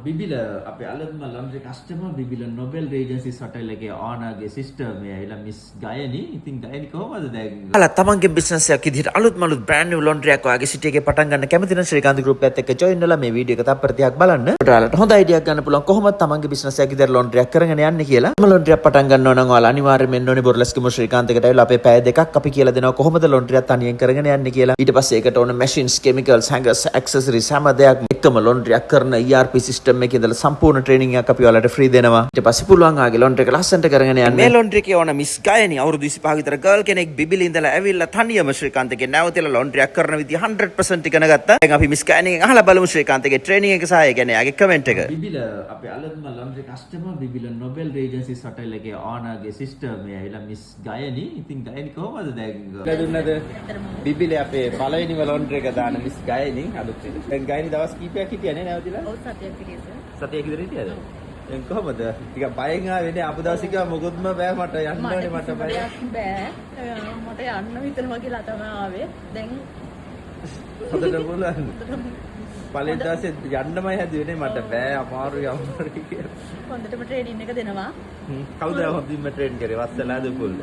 බිබිල අපේ අලුත්ම ලොන්ඩ්‍රි customer Bibile Nobel රේජන්සි hotel එකේ ඕනර්ගේ සිස්ටර් මේ ඇවිල්ලා මිස් ගයනි. ඉතින් ගයනි කොහමද දැන්? අල තමන්ගේ බිස්නස් එකක් විදිහට අලුත්ම බ්‍රෑන්ඩ් නිව් ලොන්ඩ්‍රි එකක් ඔයාගේ සිටි එකේ පටන් ගන්න කැමති නම් ශ්‍රීකාන්ත ගෲප් එකත් එක්ක join වෙලා මේ වීඩියෝ එක තප්පර 30ක් බලන්න. ඔයාලට හොඳ අයිඩියක් ගන්න පුළුවන් කොහොමද තමන්ගේ බිස්නස් එකක් විදිහට ලොන්ඩ්‍රි එකක් කරගෙන යන්නේ කියලා. මේ ලොන්ඩ්‍රි එකක් පටන් ගන්නවා නම් ඔයාලා අනිවාර්යයෙන්ම එන්න ඕනේ බොරලස්කම ශ්‍රීකාන්ත එකට ඇවිල්ලා අපේ පැය දෙකක් අපි කියලා දෙනවා කොහොමද ලොන්ඩ්‍රි එකක් තනියෙන් කරගෙන යන්නේ කියලා. ඊට පස්සේ ඒකට ඕන machines, chemicals, hangers, accessories හැම දෙයක්ම එකම ලොන්ඩ්‍රි එකක් කරන ERP system එකේ ඉඳලා සම්පූර්ණ ට්‍රේනින්ග් එකක් අපි ඔයාලට ෆ්‍රී දෙනවා. ඊට පස්සේ පුළුවන් ආගේ ලොන්ඩ්‍රි එක ලස්සනට කරගෙන යන්න. මේ ලොන්ඩ්‍රි එකේ ඕන මිස් ගයනි අවුරුදු 25 විතර ගර්ල් කෙනෙක් බිබිලි ඉඳලා ඇවිල්ලා තනියම ශ්‍රීකාන්තගේ නැවතලා ලොන්ඩ්‍රි එකක් කරන විදිය 100% ඉගෙන ගත්තා. දැන් අපි මිස් ගයනිගෙන් අහලා බලමු ශ්‍රීකාන්තගේ ට්‍රේනින්ග් එක සහ ඒ කියන්නේ ආගේ කමෙන්ට් එක. බිබිල අපේ අලුත්ම ලොන්ඩ්‍රි කස්ටමර් බිබිල නොබෙල් රේජන්සි හොටෙල් එකේ ඕනර්ගේ සිස්ටර් මේ ඇවිල්ලා මිස් ගයනි. ඉතින් ගයනි කොහමද දැන්? ලැබුණාද? බිබිල අපේ පළවෙනිම ලොන්ඩ්‍රි එක දාන මිස් ගයනි අලුත් එක. දැන් ගයනි දවස් කීපයක් හිටියනේ නැවතිලා? ඔව් සතියක් විතර. සතියක් විතර හිටියද? දැන් කොහමද? ටිකක් බයෙන් ආවේනේ අපු දවසික මොකොත්ම බෑ මට යන්න ඕනේ මට බය. බෑ. මට යන්න විතරම කියලා තමයි ආවේ. දැන් හොඳට බලන්න. පළවෙනි දවසේ යන්නමයි හැදුවේ මට බෑ අමාරුයි අමාරුයි කියලා. හොඳටම ට්‍රේනින් එක දෙනවා. කවුද හොඳින්ම ට්‍රේන් කරේ? වස්සලාද උපුල්ද?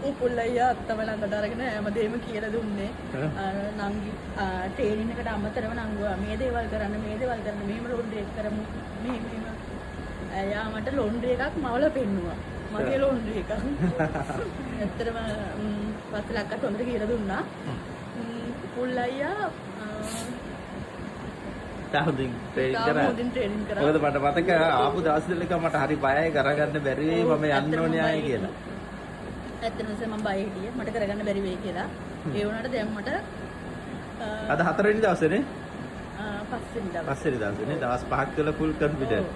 උපුල් අයියා අත්තම ළඟට අරගෙන හැමදේම කියලා දුන්නේ. නංගි ට්‍රේනින් එකට අමතරව නංගුවා මේ දේවල් කරන්න මෙහෙම ලොන්ඩ්‍රි එක කරමු මෙහෙම. එයා මට ලොන්ඩ්‍රි එකක් මවලා පෙන්නුවා. මගේ ලොන්ඩ්‍රි එකක්. ඇත්තටම වස්සලක්කට හොඳට කියලා දුන්නා. උපුල් අයියා තාහුදින් ට්‍රේනින් කරා. මොකද මට මතක ආපු දවස් දෙකක මට හරි බයයි කරගන්න බැරි වෙයි මම යන්න ඕනේ ආයේ කියලා. ඇත්තටම මම බය හිටියේ මට කරගන්න බැරි වෙයි කියලා. ඒ වුණාට දැන් මට අද 4 වෙනි දවසේනේ? පස්වෙනි දවසේ. පස්වෙනි දවසේනේ දවස් 5ක් තුළ ෆුල් කොන්ෆිඩන්ට්.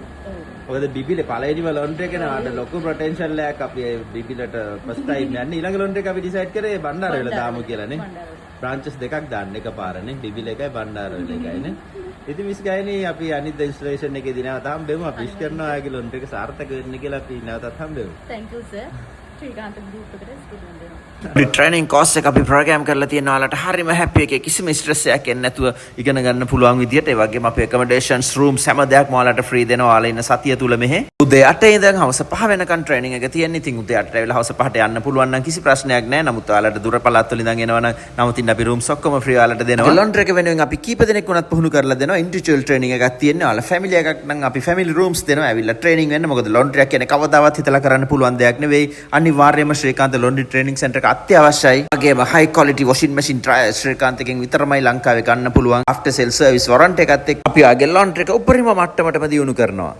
මොකද බිබිලේ පළවෙනිම ලොන්ඩ්‍රි එක නාට ලොකු පොටෙන්ෂල් එකක් අපි බිබිලට ෆස්ට් ටයිම් යන්නේ. ඊළඟ ලොන්ඩ්‍රි එක අපි ඩිසයිඩ් කරේ බණ්ඩාරවල දාමු කියලානේ. බ්‍රාන්චස් දෙකක් දාන්න එකපාරනේ. බිබිල එකයි බණ්ඩාරවල එකයිනේ. ඉතින් මිස් ගයනි අපි අනිත් ඉන්ස්ටලේෂන් එකේදී නැවත හම්බෙමු. අපි විශ් කරනවා ආගේ ලොන්ඩ්‍රි එක සාර්ථක වෙන්න කියලා අපි නැවතත් හම්බෙමු. thank you sir. Srikanth group එකට ස්තුතිවන්ත වෙනවා. මේ ට්‍රේනින්ග් කෝස් එක අපි ප්‍රෝග්‍රෑම් කරලා තියෙනවා. ඔයාලට හරිම හැපි එකේ කිසිම ස්ට්‍රෙස් එකක් එන්නේ නැතුව ඉගෙන ගන්න පුළුවන් විදියට. ඒ වගේම අපේ accommodations rooms හැම දෙයක්ම ඔයාලට ෆ්‍රී දෙනවා. ඔයාලා ඉන්න සතිය තුල මෙහෙ. උදේ 8 ඉඳන් හවස 5 වෙනකන් ට්‍රේනින්ග් එක තියෙන්නේ. ඉතින් උදේ 8ට ඇවිල්ලා හවස 5ට යන්න පුළුවන් නම් කිසි ප්‍රශ්නයක් නැහැ. නමුත් ඔයාලට දුර පළාත් වල ඉඳන් එනවා නම් නමුත් අපි rooms ඔක්කොම ෆ්‍රී ඔයාලට දෙනවා. ලොන්ඩ්‍රි එක වෙනුවෙන් අපි කීප දෙනෙක් වුණත් පුහුණු කරලා දෙනවා. ඉන්ඩිවිජුවල් ට්‍රේනින්ග් එකක් තියෙනවා. ඔයාලා ෆැමිලි එකක් නම් අපි ෆැමිලි rooms දෙනවා. ඇවිල්ලා ට්‍රේනින්ග් වෙන්න. මොකද ලොන්ඩ්‍රි එක කියන්නේ කවදාවත් හිතලා කරන්න පුළුවන් දෙයක් නෙවෙයි. අනිවාර්යයෙන්ම ශ්‍රීකාන්ත ලොන්ඩ්‍රි ට්‍රේනින්ග් සෙන්ටර් එක අත්‍යවශ්‍යයි. වගේම high quality washing machine trial Srikanth එකෙන් විතරමයි ලංකාවේ ගන්න පුළුවන්. after sale service warranty එකත් එක්ක අපි ආගේ ලොන්ඩ්‍රි එක උපරිම මට්ටමටම දියුණු කරනවා.